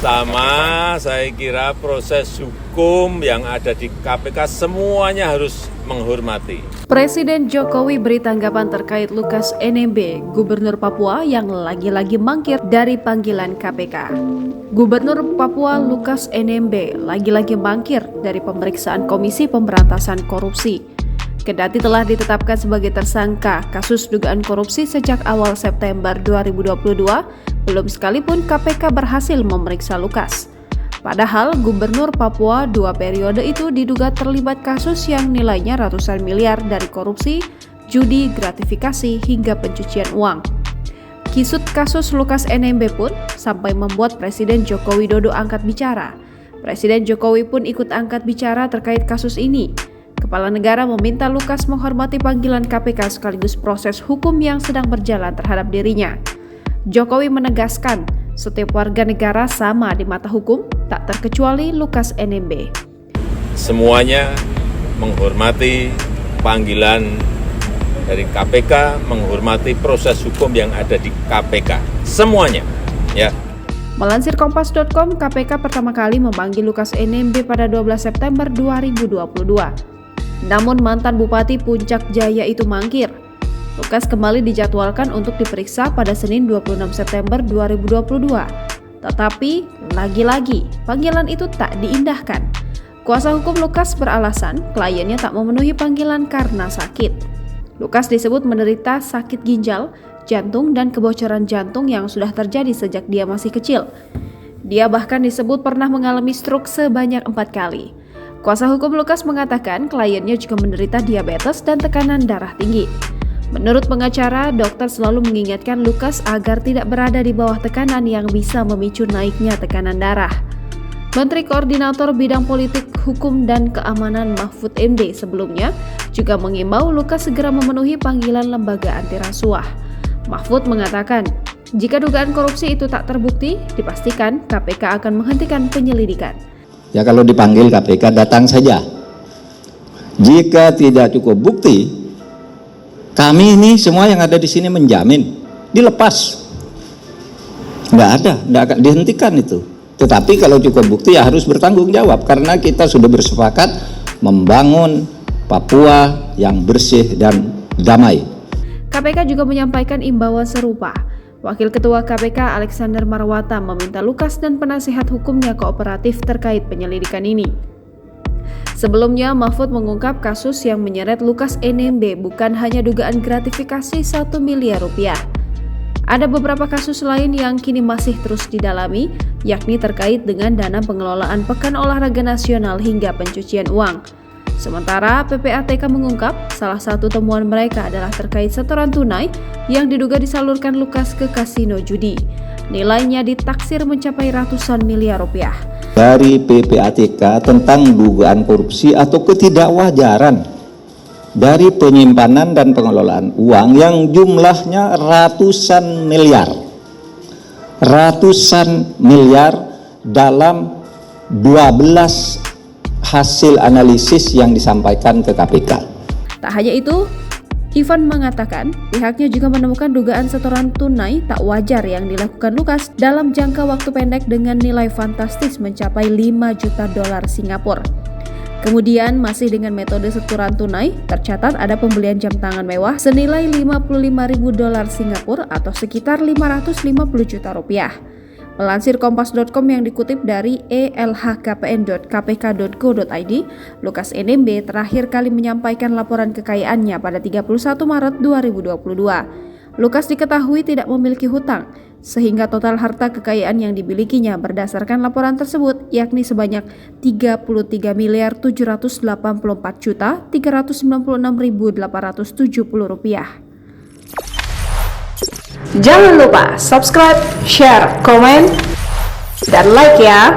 Pertama, saya kira proses hukum yang ada di KPK semuanya harus menghormati. Presiden Jokowi beri tanggapan terkait Lukas NMB, Gubernur Papua yang lagi-lagi mangkir dari panggilan KPK. Gubernur Papua Lukas NMB lagi-lagi mangkir dari pemeriksaan Komisi Pemberantasan Korupsi. Kendati telah ditetapkan sebagai tersangka kasus dugaan korupsi sejak awal September 2022, belum sekalipun KPK berhasil memeriksa Lukas. Padahal Gubernur Papua 2 periode itu diduga terlibat kasus yang nilainya ratusan miliar dari korupsi, judi, gratifikasi, hingga pencucian uang. Kisut kasus Lukas NMB pun sampai membuat Presiden Joko Widodo angkat bicara. Presiden Jokowi pun ikut angkat bicara terkait kasus ini. Kepala negara meminta Lukas menghormati panggilan KPK sekaligus proses hukum yang sedang berjalan terhadap dirinya. Jokowi menegaskan, setiap warga negara sama di mata hukum, tak terkecuali Lukas NMB. Semuanya menghormati panggilan dari KPK, menghormati proses hukum yang ada di KPK. Semuanya, ya. Melansir Kompas.com, KPK pertama kali memanggil Lukas NMB pada 12 September 2022. Namun mantan Bupati Puncak Jaya itu mangkir. Lukas kembali dijadwalkan untuk diperiksa pada Senin 26 September 2022. Tetapi, lagi-lagi, panggilan itu tak diindahkan. Kuasa hukum Lukas beralasan kliennya tak memenuhi panggilan karena sakit. Lukas disebut menderita sakit ginjal, jantung, dan kebocoran jantung yang sudah terjadi sejak dia masih kecil. Dia bahkan disebut pernah mengalami stroke sebanyak 4 kali. Kuasa hukum Lukas mengatakan kliennya juga menderita diabetes dan tekanan darah tinggi. Menurut pengacara, dokter selalu mengingatkan Lukas agar tidak berada di bawah tekanan yang bisa memicu naiknya tekanan darah. Menteri Koordinator Bidang Politik, Hukum, dan Keamanan Mahfud MD sebelumnya juga mengimbau Lukas segera memenuhi panggilan lembaga anti rasuah. Mahfud mengatakan, jika dugaan korupsi itu tak terbukti, dipastikan KPK akan menghentikan penyelidikan. Ya kalau dipanggil KPK datang saja. Jika tidak cukup bukti, kami ini semua yang ada di sini menjamin dilepas. Nggak akan dihentikan itu. Tetapi kalau cukup bukti ya harus bertanggung jawab karena kita sudah bersepakat membangun Papua yang bersih dan damai. KPK juga menyampaikan imbauan serupa. Wakil Ketua KPK Alexander Marwata meminta Lukas dan penasihat hukumnya kooperatif terkait penyelidikan ini. Sebelumnya, Mahfud mengungkap kasus yang menyeret Lukas NMB bukan hanya dugaan gratifikasi 1 miliar rupiah. Ada beberapa kasus lain yang kini masih terus didalami, yakni terkait dengan dana pengelolaan Pekan Olahraga Nasional hingga pencucian uang. Sementara PPATK mengungkap salah satu temuan mereka adalah terkait setoran tunai yang diduga disalurkan Lukas ke kasino judi. Nilainya ditaksir mencapai ratusan miliar rupiah. Dari PPATK tentang dugaan korupsi atau ketidakwajaran dari penyimpanan dan pengelolaan uang yang jumlahnya ratusan miliar dalam 12 hasil analisis yang disampaikan ke KPK. Tak hanya itu, Ivan mengatakan pihaknya juga menemukan dugaan setoran tunai tak wajar yang dilakukan Lukas dalam jangka waktu pendek dengan nilai fantastis mencapai 5 juta dolar Singapura. Kemudian masih dengan metode setoran tunai, tercatat ada pembelian jam tangan mewah senilai 55.000 dolar Singapura atau sekitar 550 juta rupiah. Melansir Kompas.com yang dikutip dari elhkpn.kpk.go.id, Lukas NMB terakhir kali menyampaikan laporan kekayaannya pada 31 Maret 2022. Lukas diketahui tidak memiliki hutang, sehingga total harta kekayaan yang dimilikinya berdasarkan laporan tersebut yakni sebanyak 33.784.396.870 rupiah. Jangan lupa subscribe, share, komen, dan like ya!